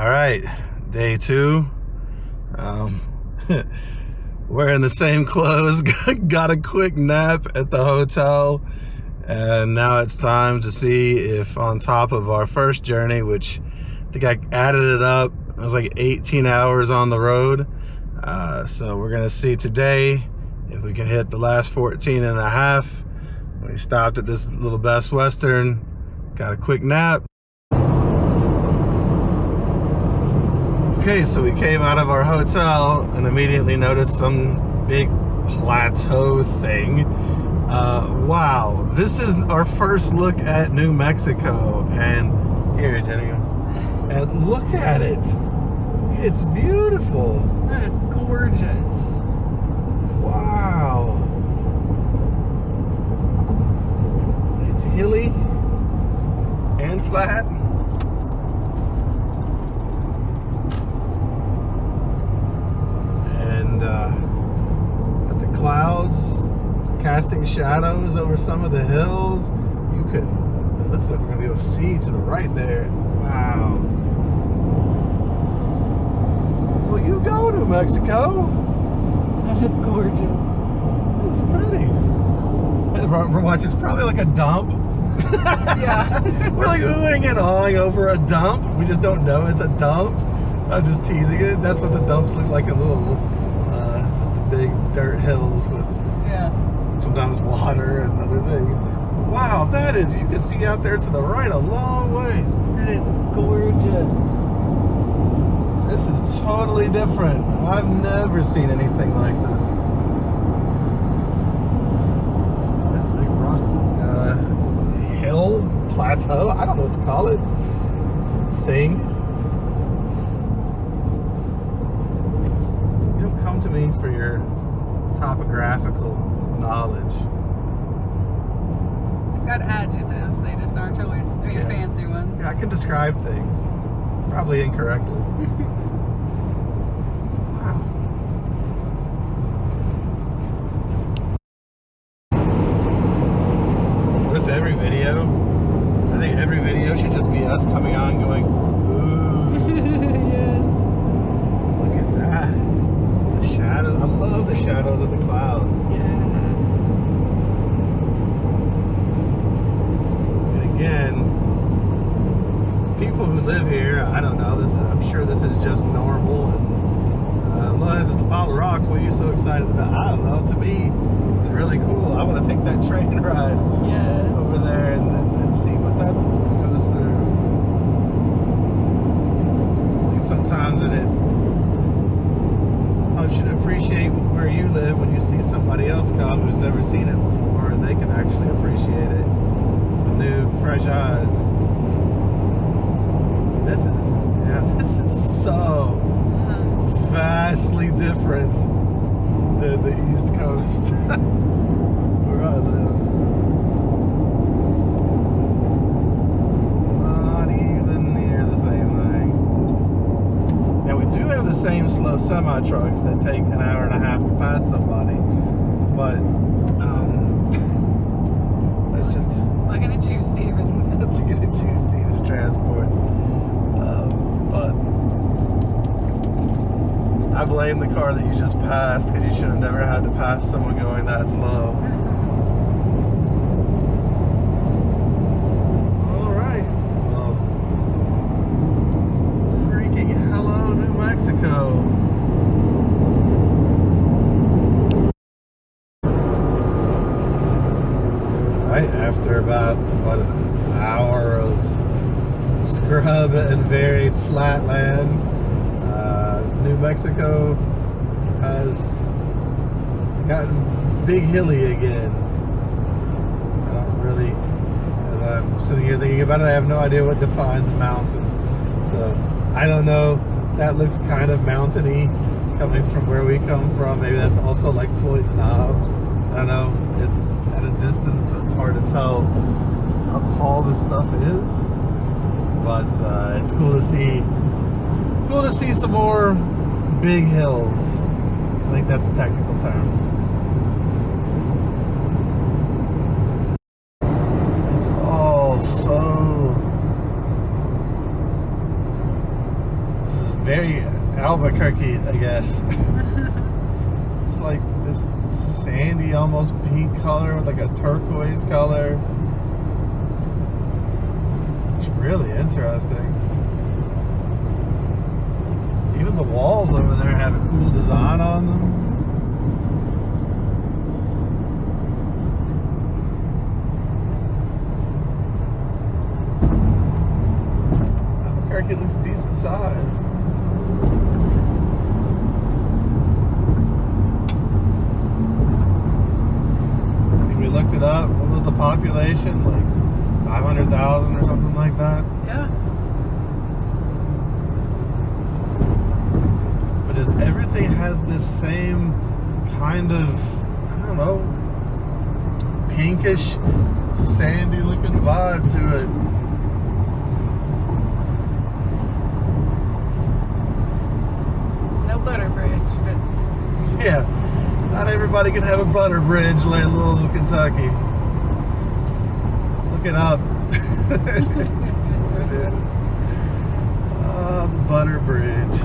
All right, day two. Wearing the same clothes, got a quick nap at the hotel, and now it's time to see if on top of our first journey, which I think I added it up, it was like 18 hours on the road. So we're gonna see today if we can hit the last 14 and a half. We stopped at this little Best Western, got a quick nap. Okay, so we came out of our hotel and immediately noticed some big plateau thing. Wow, this is our first look at New Mexico. And here, Jenny, and look at it. It's beautiful. That is gorgeous. Wow. It's hilly and flat. Got the clouds casting shadows over some of the hills. It looks like we're gonna be able to see to the right there. Wow. Well, you go, New Mexico. That's gorgeous. It's pretty. We're watching, it's probably like a dump. Yeah. We're like oohing and awing over a dump. We just don't know it's a dump. I'm just teasing it. That's what the dumps look like, a little, just the big dirt hills with sometimes water and other things. Wow, that is, you can see out there to the right a long way. That is gorgeous. This is totally different. I've never seen anything like this. There's a big rock hill, plateau, I don't know what to call it, thing. You don't come to me for your topographical knowledge. It's got adjectives. They just aren't always three fancy ones. Yeah, I can describe things, probably incorrectly. Wow. With every video, I think every video should just be us coming on going, ooh. Yes. Look at that. The shadows. I love the shadows of the clouds. Yeah. And again, people who live here, I don't know, I'm sure this is just normal. And, well, it's just a pile of rocks. What are you so excited about? I don't know. To me, it's really cool. I want to take that train ride over there and see what that goes through. I think sometimes you should appreciate where you live when you see somebody else come who's never seen it before, and they can actually appreciate it with new, fresh eyes. This is so vastly different than the East Coast where I live. This is not even near the same thing. Now we do have the same slow semi-trucks that take an hour and a half to pass somebody, but that's just Looking at you, Stevens. looking at you, Stevens Transport. But I blame the car that you just passed, because you should have never had to pass someone going that slow. All right. Well, freaking hello, New Mexico. Right after about an hour of scrub and very flat land, New Mexico has gotten big hilly again. I don't really, as I'm sitting here thinking about it, I have no idea what defines mountain. So I don't know, that looks kind of mountainy coming from where we come from. Maybe that's also like Floyd's Knobs. I don't know, it's at a distance, so it's hard to tell how tall this stuff is. But it's cool to see. Cool to see some more big hills. I think that's the technical term. It's all so very Albuquerque, I guess. It's just like this sandy, almost pink color with like a turquoise color. It's really interesting. Even the walls over there have a cool design on them. Albuquerque looks decent sized. I think we looked it up. What was the population? Like 500,000 or something like that? Yeah. But just everything has this same kind of, I don't know, pinkish, sandy looking vibe to it. It's no butter bridge, but Yeah, not everybody can have a butter bridge like Louisville, Kentucky. Look it up. It is. The butter bridge.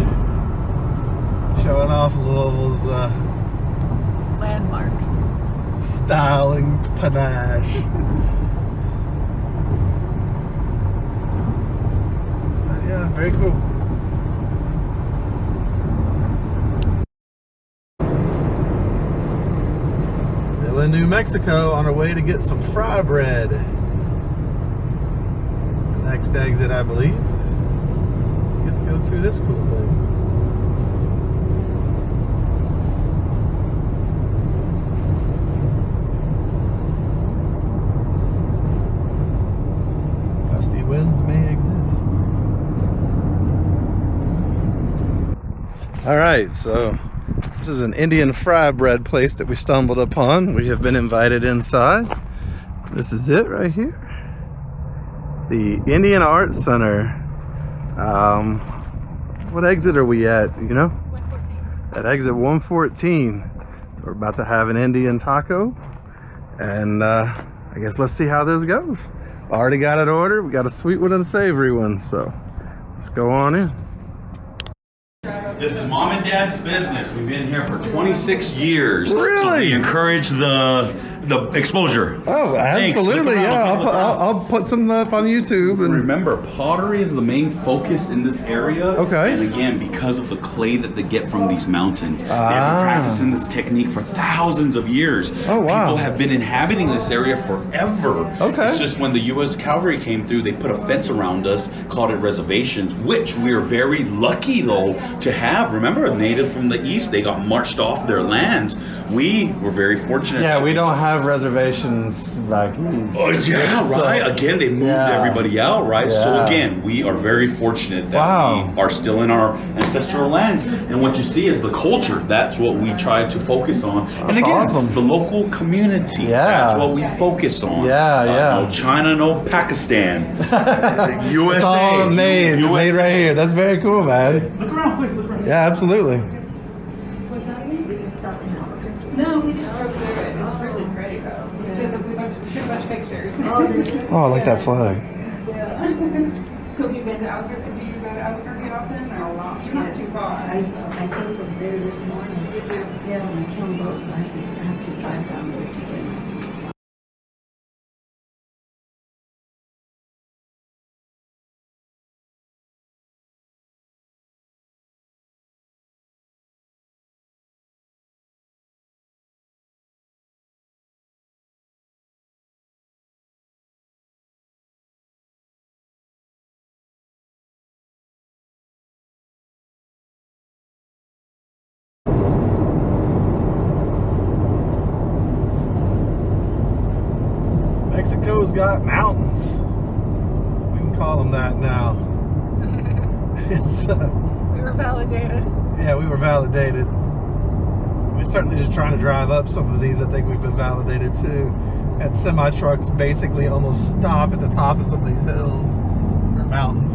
Showing off Louisville's landmarks. style and panache. Yeah, very cool. Still in New Mexico on our way to get some fry bread. The next exit, I believe. Get to go through this cool thing. Gusty winds may exist. All right, so this is an Indian fry bread place that we stumbled upon. We have been invited inside. This is it right here. The Indian Arts Center. What exit are we at, you know? 114. At exit 114. We're about to have an Indian taco. And I guess let's see how this goes. Already got it ordered. We got a sweet one and a savory one. So let's go on in. This is mom and dad's business. We've been here for 26 years. So Really? we encourage the exposure. Oh, Thanks. absolutely. Look around, Yeah, look around. I'll put some up on YouTube. And Remember, pottery is the main focus in this area. Okay. And again, because of the clay that they get from these mountains, they've been Ah. practicing this technique for thousands of years. Oh, wow. People have been inhabiting this area forever. Okay. It's just when the U.S. cavalry came through, they put a fence around us, called it reservations, which we are very lucky, though, to have. Remember, natives from the east, they got marched off their lands. We were very fortunate. yeah, that we they- don't have reservations back east. Oh, yeah, So- right. Again, they moved Yeah. everybody out, right? So Yeah. again, we are very fortunate that Wow. we are still in our ancestral lands. And what you see is the culture. That's what we try to focus on. And That's again, awesome. the local community. Yeah. That's what we focus on. Yeah, yeah. No China, no Pakistan. USA. It's all made USA. right here. That's very cool, man. Look around, please. Look around. Yeah, absolutely. What's that mean? We can stop in Albuquerque. No, we just drove through it. It's really pretty though. We took a bunch of pictures. Oh, I like that flag. Yeah. So have you been to Albuquerque? Do you go to Albuquerque often or not? It's not too far. I came from there this morning. Did you? Yeah, when I came boats, I have to drive down there to get it. Mexico's got mountains. We can call them that now. It's We were validated. yeah, we were validated. We're certainly just trying to drive up some of these. I think we've been validated too. Had semi trucks basically almost stop at the top of some of these hills or mountains.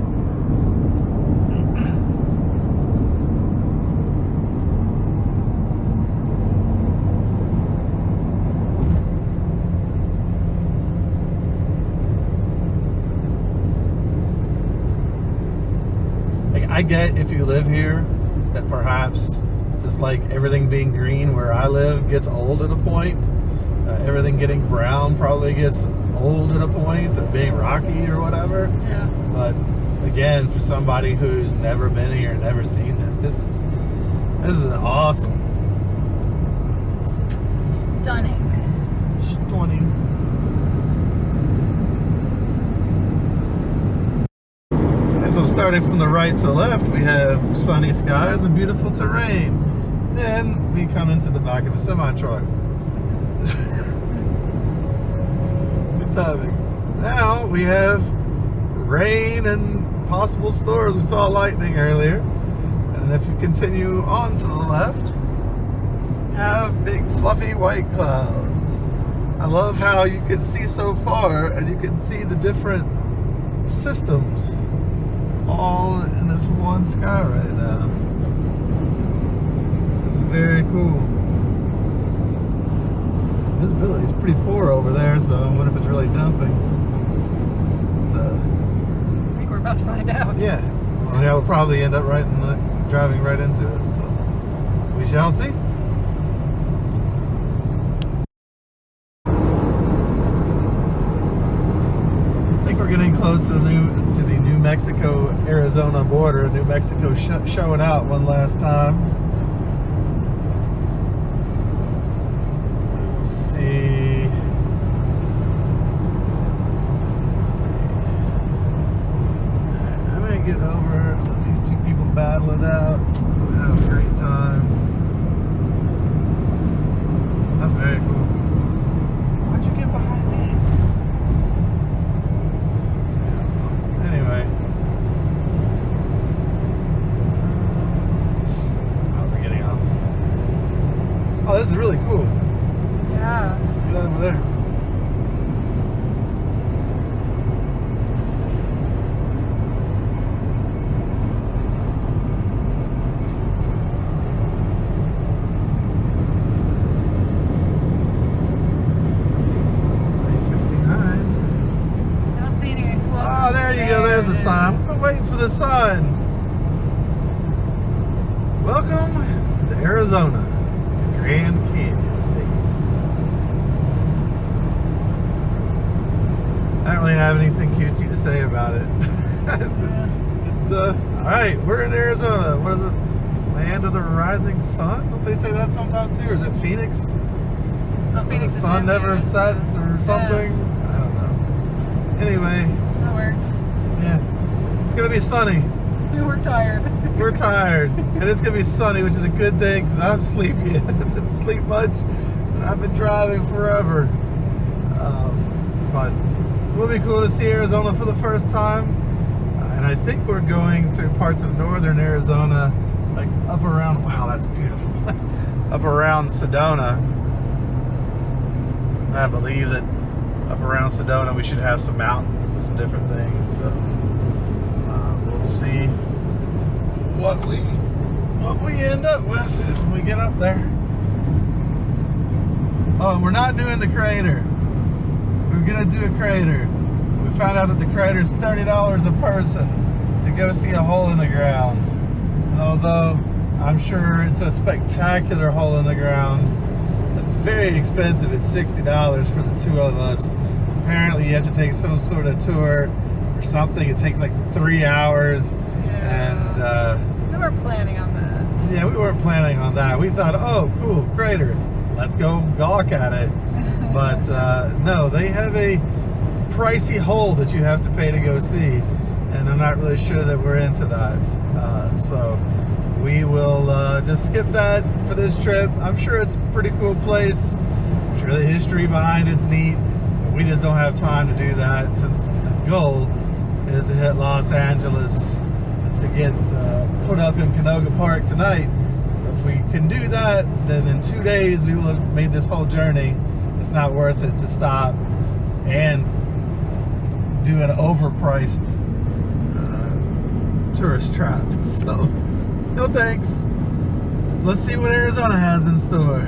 I I get if you live here that perhaps just like everything being green where I live gets old at a point. Everything getting brown probably gets old at a point of being rocky or whatever. Yeah. But again, for somebody who's never been here, never seen this is awesome. Stunning. Stunning. And so starting from the right to the left, we have sunny skies and beautiful terrain. Then we come into the back of a semi-truck. Good timing. Now we have rain and possible storms. We saw lightning earlier. And if you continue on to the left, you have big fluffy white clouds. I love how you can see so far and you can see the different systems all in this one sky right now. It's very cool. Visibility is pretty poor over there, so I wonder if it's really dumping. But, I think we're about to find out. yeah. Well, yeah, we'll probably end up driving right into it, so we shall see. I think we're getting close to the New Mexico-Arizona border. New Mexico showing out one last time. We'll see. I may get over, let these two people battle it out. Have a great time. That's very cool. Why'd you get behind me? Anyway. Oh, we're getting off. Oh, this is really cool. Yeah. Get that over there. There's the sign. We're waiting for the sign. Welcome to Arizona, the Grand Canyon State. I don't really have anything cutesy to say about it. It's alright, we're in Arizona. What is it? Land of the rising sun? Don't they say that sometimes too? Or is it Phoenix? Oh, Phoenix The sun never sets or something? Yeah. I don't know. Anyway. That works. Yeah, it's gonna be sunny. We're tired. We're tired, and it's gonna be sunny, which is a good thing because I'm sleepy. I didn't sleep much, and I've been driving forever. But it will be cool to see Arizona for the first time, and I think we're going through parts of northern Arizona, like up around. Wow, that's beautiful. Up around Sedona. I believe that up around Sedona we should have some mountains and some different things, so we'll see what we end up with when we get up there. Oh, and we're not doing the crater. We're gonna do a crater. We found out that the crater is $30 a person to go see a hole in the ground. And although I'm sure it's a spectacular hole in the ground, it's very expensive. It's $60 for the two of us. Apparently you have to take some sort of tour or something. It takes like 3 hours. Yeah. And We were planning on that. yeah, we weren't planning on that. We thought, oh cool, crater, let's go gawk at it. But no, they have a pricey hole that you have to pay to go see, and I'm not really sure that we're into that. So we will just skip that for this trip. I'm sure it's a pretty cool place. I'm sure the history behind it's neat. We just don't have time to do that, since the goal is to hit Los Angeles and to get put up in Canoga Park tonight. So if we can do that, then in 2 days we will have made this whole journey. It's not worth it to stop and do an overpriced tourist trap. So no thanks. So let's see what Arizona has in store.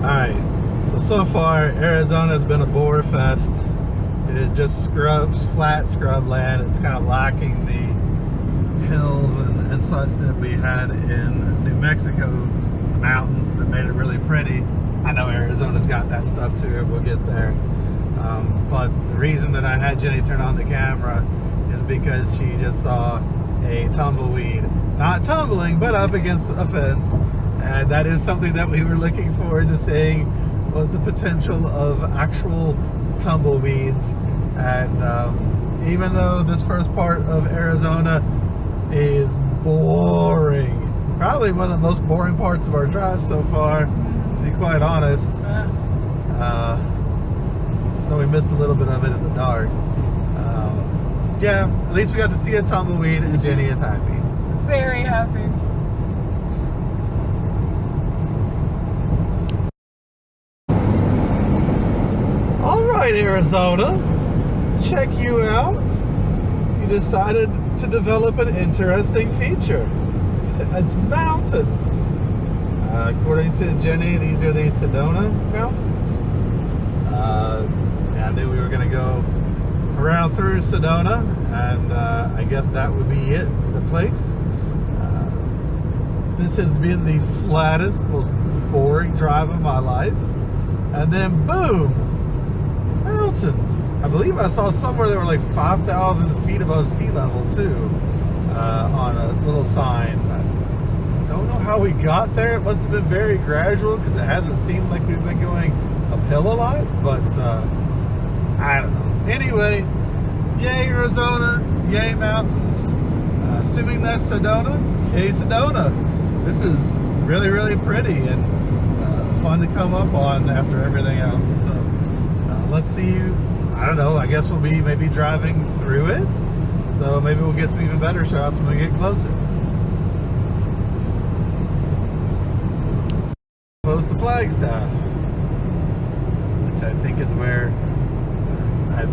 Alright, so far Arizona's been a bore fest. It is just scrubs, flat scrub land. It's kind of lacking the hills and such that we had in New Mexico, the mountains that made it really pretty. I know Arizona's got that stuff too. We'll get there. But the reason that I had Jenny turn on the camera is because she just saw a tumbleweed, not tumbling, but up against a fence. And that is something that we were looking forward to seeing, was the potential of actual tumbleweeds. And even though this first part of Arizona is boring, probably one of the most boring parts of our drive so far, to be quite honest, though we missed a little bit of it in the dark. Yeah, at least we got to see a tumbleweed, and Jenny is happy. Very happy. All right, Arizona, check you out. You decided to develop an interesting feature. It's mountains. According to Jenny, these are the Sedona Mountains. I knew we were going to go around through Sedona, and I guess that would be it, the place. This has been the flattest, most boring drive of my life. And then boom, mountains. I believe I saw somewhere they were like 5,000 feet above sea level too, on a little sign. I don't know how we got there. It must have been very gradual because it hasn't seemed like we've been going uphill a lot, but I don't know. Anyway, yay Arizona, yay mountains. Assuming that's Sedona, yay Sedona. This is really, really pretty and fun to come up on after everything else. So let's see. I don't know. I guess we'll be maybe driving through it. So maybe we'll get some even better shots when we get closer. Close to Flagstaff, which I think is where I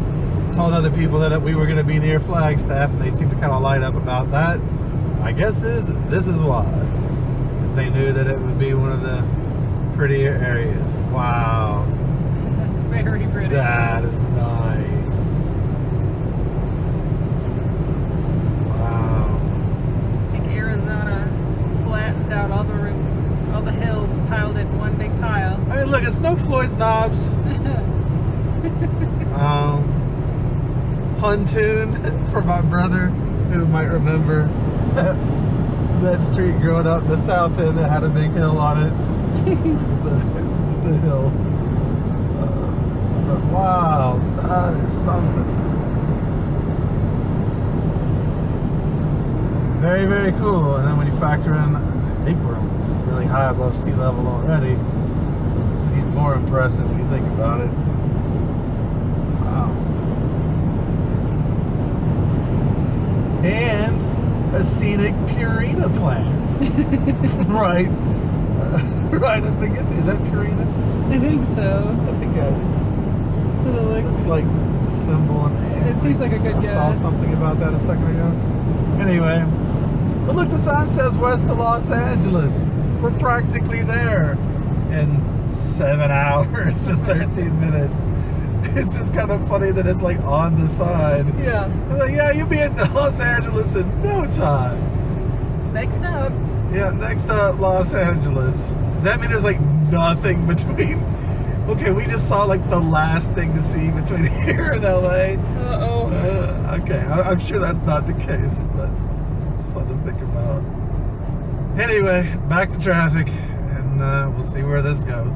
told other people that we were going to be near Flagstaff, and they seemed to kind of light up about that. My guess is this is why, because they knew that it would be one of the prettier areas. Wow. That's very pretty. That is nice. Wow. I think Arizona flattened out all the hills and piled it in one big pile. I mean, look, it's no Floyd's Knobs. Huntoon for my brother, who might remember that street growing up in the south end that had a big hill on it. just a hill. But wow, that is something. Very, very cool. And then when you factor in, I think we're really high above sea level already. It's even more impressive when you think about it. Wow. And a scenic Purina plant. Right. Right, I think is that Purina? I think so. I think So it looks like the symbol. And it seems like a good I saw guess. something about that a second ago. Anyway, but look, the sign says west of Los Angeles. We're practically there in 7 hours and 13 minutes. It's just kind of funny that it's like on the sign. Yeah. It's like, yeah, you'll be in Los Angeles in no time. Next up. Yeah, next up, Los Angeles. Does that mean there's like nothing between? Okay, we just saw like the last thing to see between here and LA. Uh-oh. Okay, I'm sure that's not the case, but it's fun to think about. Anyway, back to traffic, and we'll see where this goes.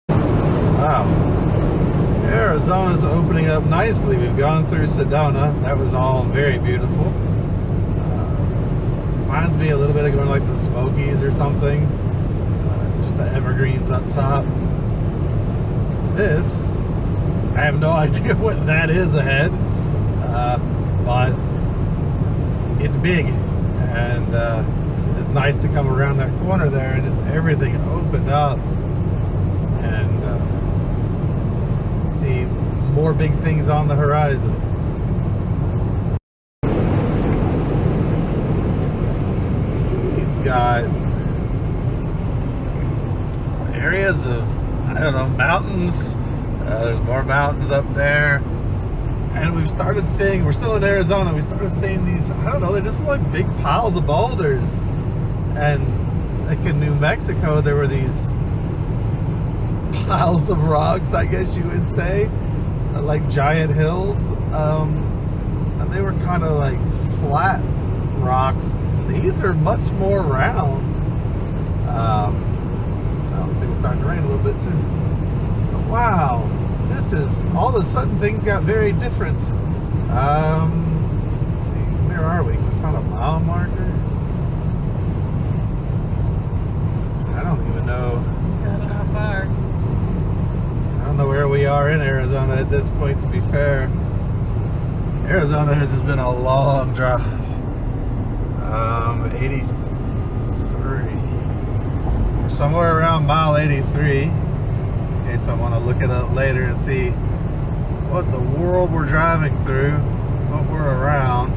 Wow. Arizona's opening up nicely. We've gone through Sedona. That was all very beautiful. Reminds me a little bit of going like the Smokies or something. Just with the evergreens up top. This, I have no idea what that is ahead. But it's big. And it's just nice to come around that corner there and just everything opened up. And see more big things on the horizon. We've got areas of, I don't know, mountains, There's more mountains up there. And we've started seeing, we're still in Arizona, we started seeing these, I don't know, they just look like big piles of boulders. And like in New Mexico, there were these piles of rocks, I guess you would say, like giant hills. And they were kind of like flat rocks. These are much more round. Looks like it's starting to rain a little bit too. But wow, this is, all of a sudden things got very different. Let's see, where are we? We found a mile marker. I don't even know. I don't know how far. I don't know where we are in Arizona at this point, to be fair. Arizona has just been a long drive. 83. So we're somewhere around mile 83. Just in case I want to look it up later and see what in the world we're driving through, what we're around.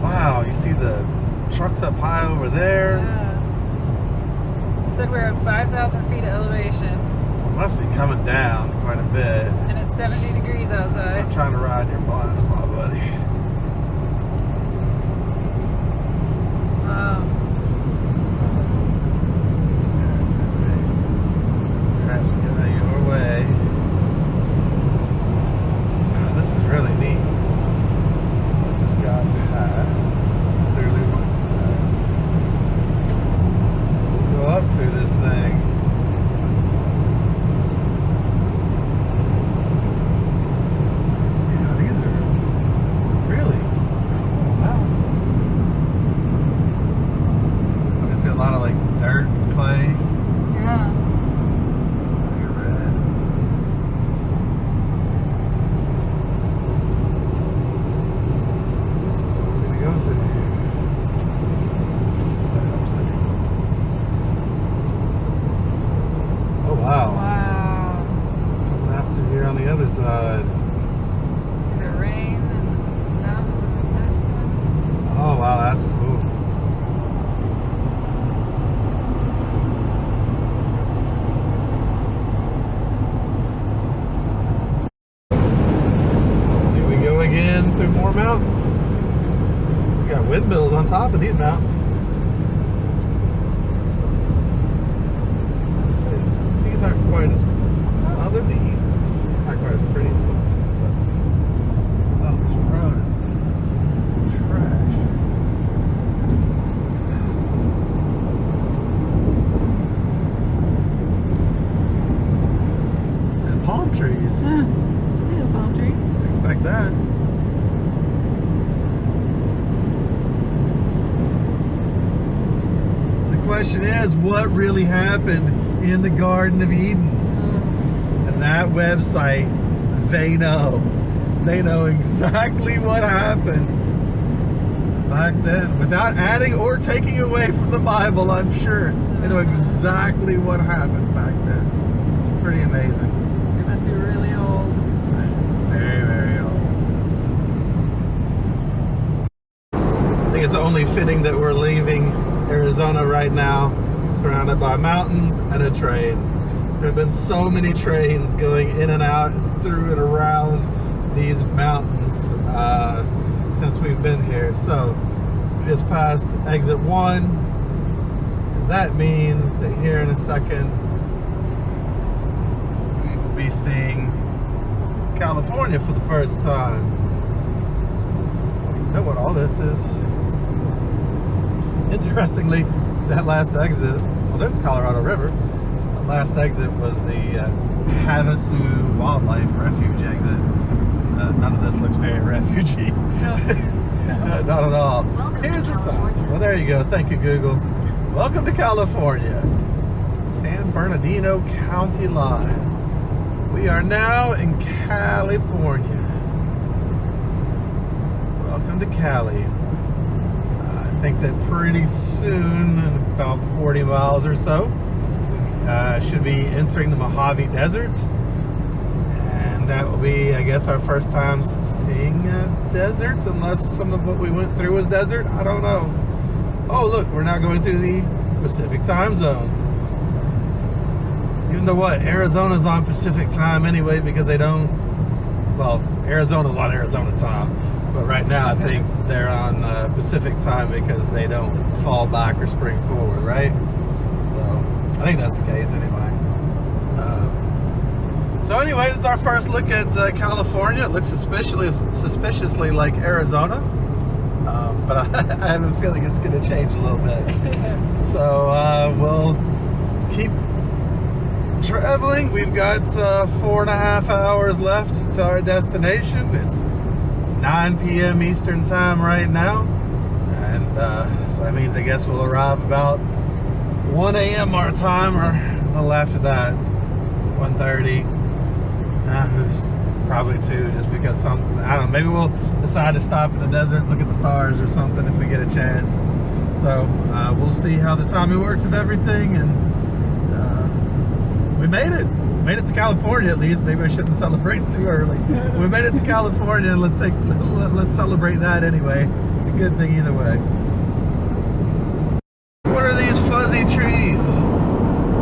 Wow, you see the trucks up high over there. Yeah. It said we're at 5,000 feet of elevation. It must be coming down quite a bit. And it's 70 degrees outside. I'm trying to ride your blind spot, buddy. Wow. Perhaps get out your way. Wow, this is really neat. What this got past. This clearly wasn't past. We'll go up through this thing. Yeah, these are really cool mountains. Obviously a lot of like dirt, clay. Yeah. Very red. So we're gonna go through here. That helps any. Oh wow. Wow. Coming out to here on the other side. The rain and the mountains in the distance. Oh wow, that's cool. Here we go again through more mountains. We got windmills on top of these mountains. I'd say these aren't quite as, well, they're neat. Not quite as pretty as some, but oh, this road is trash. And palm trees. Little palm trees. Expect that. The question is, what really happened in the Garden of Eden? And that website, they know. They know exactly what happened back then. Without adding or taking away from the Bible, I'm sure. They know exactly what happened back then. It's pretty amazing. It must be really old. Very, very old. I think it's only fitting that we're leaving Arizona right now, surrounded by mountains and a train. There have been so many trains going in and out, through and around these mountains since we've been here. So we just passed exit 1. And that means that here in a second we will be seeing California for the first time. You know what all this is? Interestingly, that last exit, well, there's Colorado River. That last exit was the Havasu Wildlife Refuge exit. None of this looks very refugee. No. Not at all. Welcome Here's to the sign. California. Well, there you go. Thank you, Google. Welcome to California. San Bernardino County line. We are now in California. Welcome to Cali. I think that pretty soon, in about 40 miles or so, should be entering the Mojave Desert. And that will be, I guess, our first time seeing a desert, unless some of what we went through was desert. I don't know. Oh, look, we're now going through the Pacific time zone. Even according to what Arizona's on Pacific time anyway, because they don't. Well, Arizona's on Arizona time, but right now I think they're on Pacific time because they don't fall back or spring forward, right? So I think that's the case anyway. So anyway, this is our first look at California. It looks suspiciously like Arizona, but I have a feeling it's going to change a little bit. So we'll keep traveling. We've got 4.5 hours left to our destination. It's 9 p.m. Eastern time right now, and so that means I guess we'll arrive about 1 a.m. our time, or a little after that, 1:30. Probably 2, just because I don't know, maybe we'll decide to stop in the desert, look at the stars or something if we get a chance. So we'll see how the timing works of everything, and we made it to California at least. Maybe I shouldn't celebrate too early. We made it to California, and let's celebrate that anyway. It's a good thing either way. What are these fuzzy trees?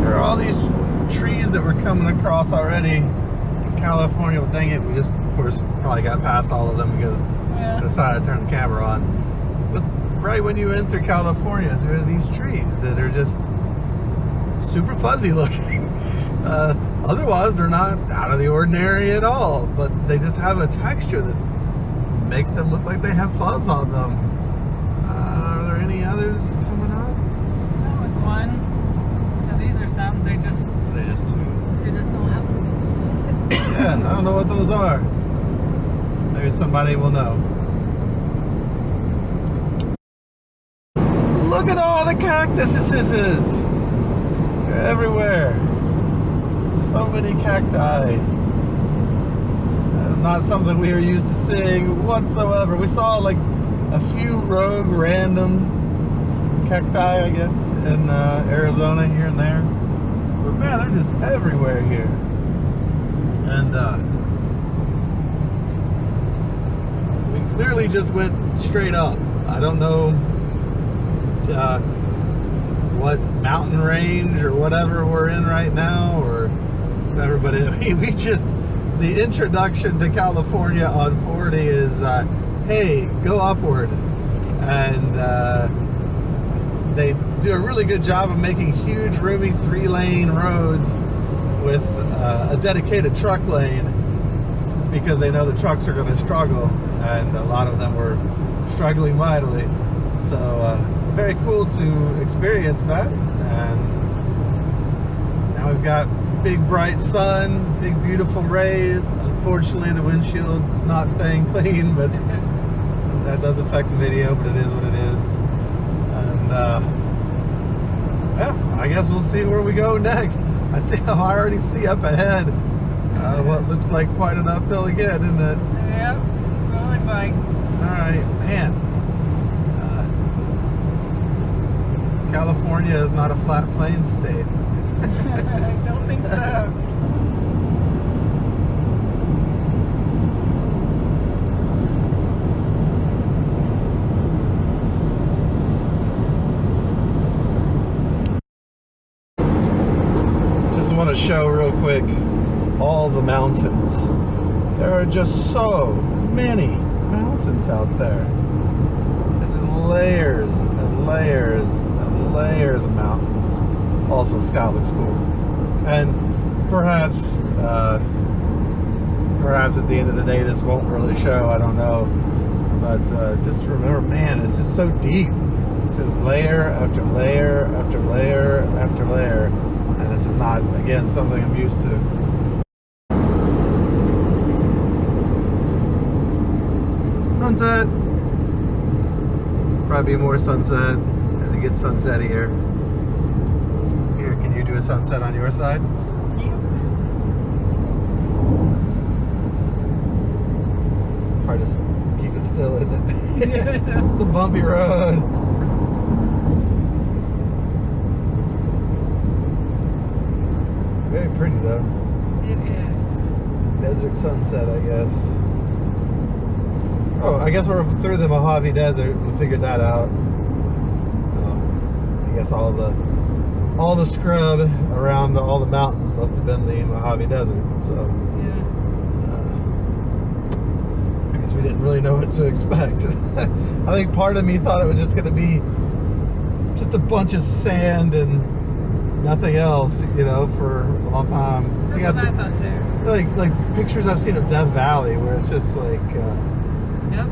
There are all these trees that we're coming across already in California. Well, dang it, we just, of course, probably got past all of them because I decided to turn the camera on. But right when you enter California, there are these trees that are just super fuzzy looking. Otherwise, they're not out of the ordinary at all, but they just have a texture that makes them look like they have fuzz on them. Are there any others coming up? No, it's one. Now, these are some. They just don't have them. Yeah, I don't know what those are. Maybe somebody will know. Look at all the cactuses. They're everywhere. So many cacti. That's not something we are used to seeing whatsoever. We saw like a few rogue random cacti, I guess, in Arizona here and there. But man, they're just everywhere here. And we clearly just went straight up. I don't know what mountain range or whatever we're in right now, or whatever, but I mean, the introduction to California on 40 is, hey, go upward. And they do a really good job of making huge, roomy 3-lane roads with a dedicated truck lane, because they know the trucks are going to struggle, and a lot of them were struggling mightily. So very cool to experience that. And now we've got big bright sun, big beautiful rays. Unfortunately, the windshield is not staying clean, but that does affect the video, but it is what it is. And yeah, I guess we'll see where we go next. I already see up ahead what looks like quite an uphill again, isn't it? Yep, that's what it looks like. Alright, man. California is not a flat plain state. I don't think so. Just want to show real quick all the mountains. There are just so many mountains out there. This is layers and layers and layers of mountains. Also, the sky looks cool. And perhaps at the end of the day this won't really show, I don't know. But just remember, man, it's just so deep. It's just layer after layer after layer after layer. And this is not, again, something I'm used to. Sunset. Probably more sunset as it gets sunsettier. Here, can you do a sunset on your side? Hard to keep it still, isn't it? It's a bumpy road. Very pretty though. It is. Desert sunset, I guess. Oh, I guess we're through the Mojave Desert. We figured that out. I guess all the all the scrub around all the mountains must have been the Mojave Desert. So Yeah. I guess we didn't really know what to expect. I think part of me thought it was just going to be just a bunch of sand and nothing else, you know, for a long time. That's what I thought too. Like pictures I've seen of Death Valley, where it's just like Yep.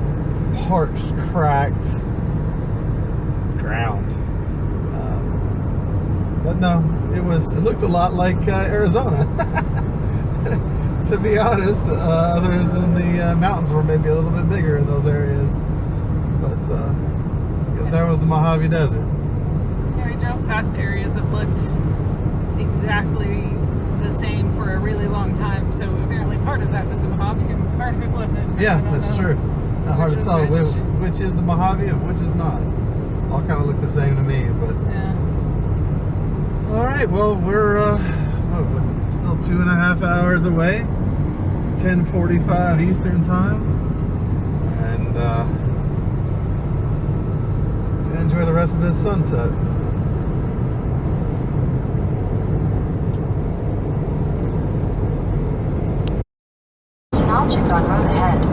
parched, cracked ground. But no, it looked a lot like Arizona. To be honest, other than the mountains were maybe a little bit bigger in those areas. But I guess that was the Mojave Desert. Yeah, we drove past areas that looked exactly the same for a really long time. So apparently part of that was the Mojave and part of it wasn't. Yeah, I don't that's know true. Not hard to which tell was which is the Mojave and which is not. All kind of look the same to me, but. Yeah. All right, well, we're still 2.5 hours away. It's 10:45 Eastern time, and enjoy the rest of this sunset. There's an object on road ahead.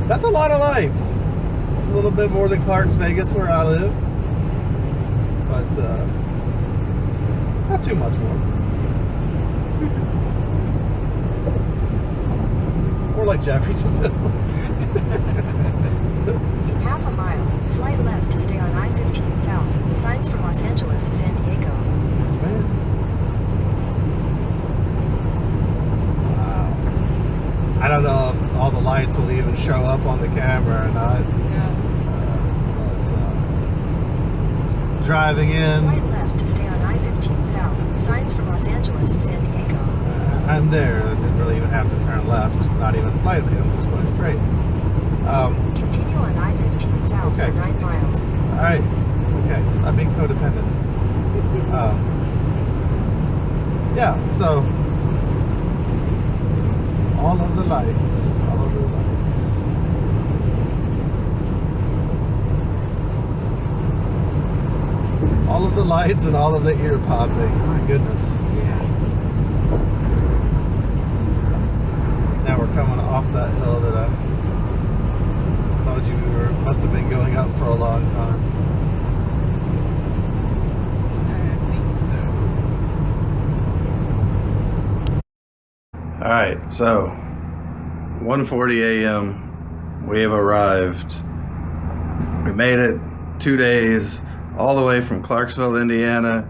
That's a lot of lights. A little bit more than Clarks Vegas, where I live, but not too much more. More like Jeffersonville. In half a mile, slide left to stay on I-15 South. Signs for Los Angeles, San Diego. Yes, ma'am. Wow. I don't know if all the lights will even show up on the camera or not. Yeah. But driving in, Slide left to stay on I-15 South. Signs for Los Angeles, San Diego. I'm there. I didn't really even have to turn left, not even slightly. I'm just going straight. Continue on I-15 South Okay. for 9 miles. All right. Okay. Stop being codependent. Yeah. So all of the lights. All of the lights. All of the lights and all of the ear popping. My goodness. Yeah. Now we're coming off that hill that I told you must have been going up for a long time. I think so. All right, so 1:40 a.m. we have arrived. We made it 2 days all the way from Clarksville, Indiana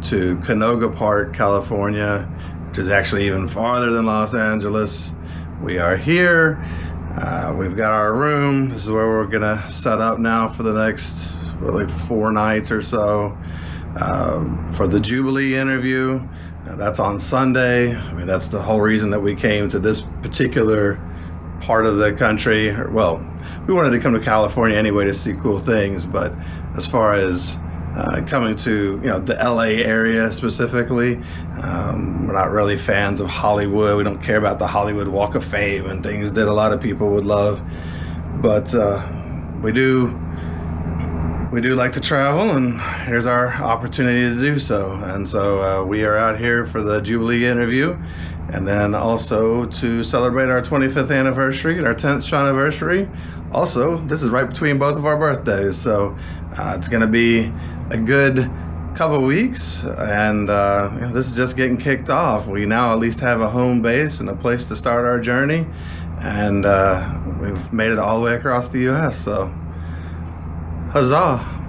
to Canoga Park, California, which is actually even farther than Los Angeles. We are here. We've got our room. This is where we're gonna set up now for the next like 4 nights or so for the Jubilee interview. That's on Sunday. I mean, that's the whole reason that we came to this particular part of the country. Well, we wanted to come to California anyway to see cool things, but as far as coming to the LA area specifically, we're not really fans of Hollywood. We don't care about the Hollywood Walk of Fame and things that a lot of people would love, but we do like to travel, and here's our opportunity to do so. And so we are out here for the Jubilee interview, and then also to celebrate our 25th anniversary and our 10th anniversary. Also, this is right between both of our birthdays, so it's going to be a good couple of weeks, and this is just getting kicked off. We now at least have a home base and a place to start our journey, and we've made it all the way across the U.S. So, huzzah!